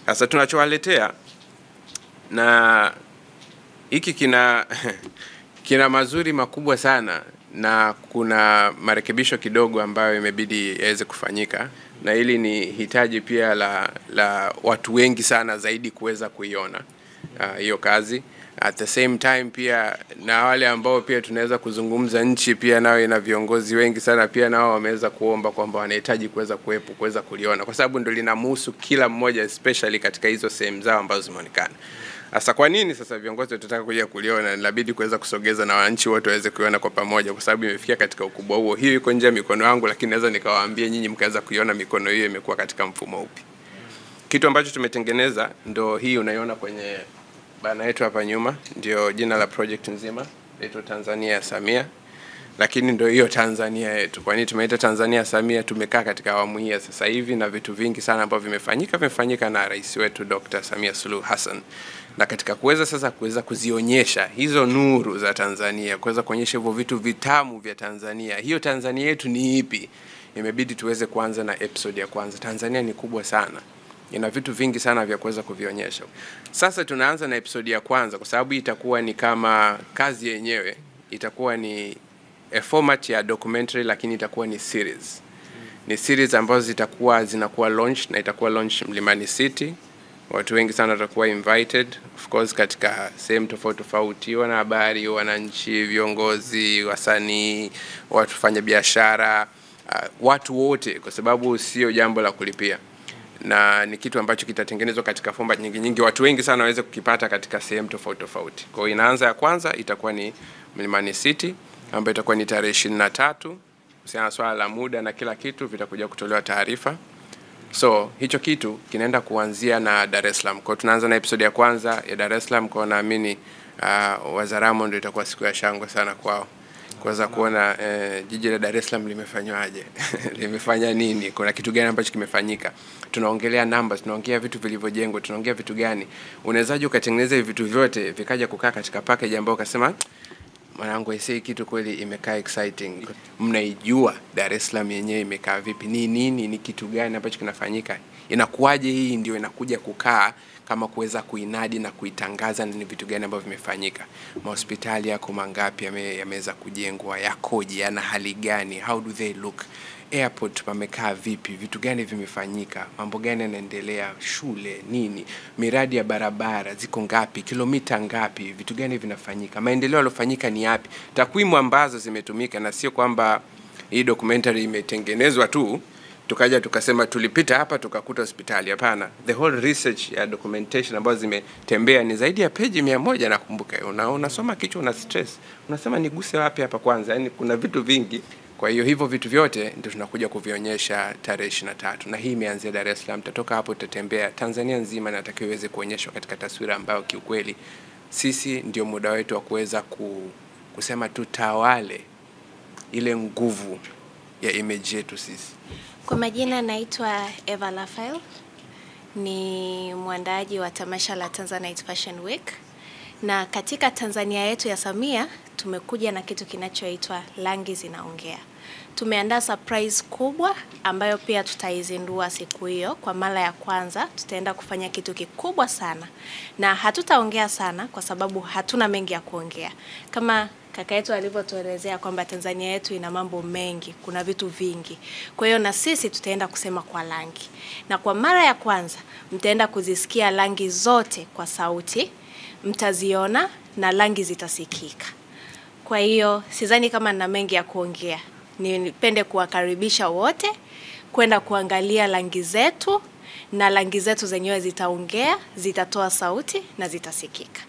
Sasa tunachowaletea na hiki kina mazuri makubwa sana, na kuna marekebisho kidogo ambayo imebidi yaweze kufanyika, na hili ni hitaji pia la watu wengi sana zaidi kuweza kuiona hiyo kazi. At the same time pia na wale ambao pia tunaweza kuzungumza, nchi pia nao ina viongozi wengi sana, pia nao wameweza kuomba kwamba wanahitaji kuweza kuliona, kwa sababu ndio linamhusu kila mmoja, especially katika hizo sehemu zao ambazo zimeonekana. Sasa kwa nini sasa viongozi watataka kuja kuliona? Inabidi kuweza kusogeza na wananchi wote waweze kuiona kwa pamoja, kwa sababu imefikia katika ukubwa huo. Hiyo iko nje ya mikono yangu, lakini naweza nikawaambia nyinyi mkaweza kuiona mikono hiyo imekuwa katika mfumo upi. Kitu ambacho tumetengeneza ndio hii unaiona kwenye bana yetu hapa nyuma, ndio jina la project nzima, inaitwa Tanzania ya Samia. Lakini ndio hiyo Tanzania yetu. Kwa nini tumeita Tanzania ya Samia? Tumekaa katika awamu hii sasa hivi na vitu vingi sana ambavyo vimefanyika na rais wetu Dr. Samia Suluhu Hassan. Na katika kuweza kuzionyesha hizo nuru za Tanzania, kuweza kuonyesha hivyo vitu vitamu vya Tanzania, hiyo Tanzania yetu ni ipi, imebidi tuweze kuanza na episode ya kwanza. Tanzania ni kubwa sana, ina vitu vingi sana vya kuweza kuvionyesha. Sasa tunaanza na episode ya kwanza, kwa sababu itakuwa ni kama kazi yenyewe, itakuwa ni a format ya documentary, lakini itakuwa ni series. Ni series ambazo zinakuwa launch, na itakuwa launch Mlimani City. Watu wengi sana watakuwa invited, of course, katika sehemu tofauti, wanahabari, wananchi, viongozi, wasanii, watu fanya biashara, watu wote, kwa sababu sio jambo la kulipia. Na ni kitu ambacho kitatengenezwa katika format nyingi, watu wengi sana waweze kukipata katika sehemu tofauti. Kwa hiyo inaanza ya kwanza itakuwa ni Mlimani City, ambayo itakuwa ni tarehe 23. Kuhusiana swala la muda na kila kitu vitakuja kutolewa taarifa. So hicho kitu kinaenda kuanzia na Dar es Salaam. Kwa hiyo tunaanza na episode ya kwanza ya Dar es Salaam, kwa naamini Wazaramo ndio itakuwa siku ya shangwe sana kwao, kuweza kuona jiji la Dar es Salaam limefanywaje, limefanya nini, kuna kitu gani ambacho kimefanyika. Tunaongelea numbers, tunaongea vitu vilivyojengwa, tunaongea vitu gani. Unawezaje ukatengeneza hivi vitu vyote vikaja kukaa katika package ambayo ukasema mwanangu hii kitu kweli imekaa exciting. Mnaijua Dar es Salaam yenyewe imekaa vipi, ni kitu gani ambacho kinafanyika, inakuaje, hii ndio inakuja kukaa kama kuweza kuinadi na kuitangaza ni vitu gani ambavyo vimefanyika. Mahospitali yako mangapi yameweza kujengwa, yakoje, yana hali gani, how do they look, airport pamekaa vipi, vitu gani vimefanyika, mambo gani yanaendelea, shule nini, miradi ya barabara ziko ngapi, kilomita ngapi, vitu gani vinafanyika, maendeleo yalofanyika ni yapi, takwimu ambazo zimetumika. Na sio kwamba hii documentary imetengenezwa tu tukaja tukasema tulipita hapa tukakuta hospitali. Hapana, the whole research ya documentation ambazo zimetembea ni zaidi ya page 100. Nakumbuka unasoma kichwa una stress, unasema niguse wapi hapa kwanza, yani kuna vitu vingi. Kwa hiyo hivyo vitu vyote ndio tunakuja kuvionyesha tarehe 23, na hii imeanzia Dar es Salaam. Tutatoka hapo tutatembea Tanzania nzima, na natakiwa iweze kuonyeshwa katika taswira ambayo kiukweli sisi ndio muda wetu wa kuweza kusema tutawale ile nguvu ya image yetu sisi. Kwa majina naitwa Eva Rafael, ni mwandaaji wa tamasha la Tanzanite Fashion Week. Na katika Tanzania yetu ya Samia tumekuja na kitu kinachoitwa Rangi Zinaongea. Tumeandaa surprise kubwa ambayo pia tutaizindua siku hiyo kwa mara ya kwanza. Tutaenda kufanya kitu kikubwa sana, na hatutaongea sana kwa sababu hatuna mengi ya kuongea. Kama kaka yetu alivyotuelezea kwamba Tanzania yetu ina mambo mengi, kuna vitu vingi. Kwa hiyo na sisi tutaenda kusema kwa rangi. Na kwa mara ya kwanza mtaenda kuzisikia rangi zote kwa sauti, mtaziona na rangi zitasikika. Kwa hiyo sidhani kama nina mengi ya kuongea. Nipende kuwakaribisha wote kwenda kuangalia rangi zetu, na rangi zetu zenyewe zitaongea, zitatoa sauti na zitasikika.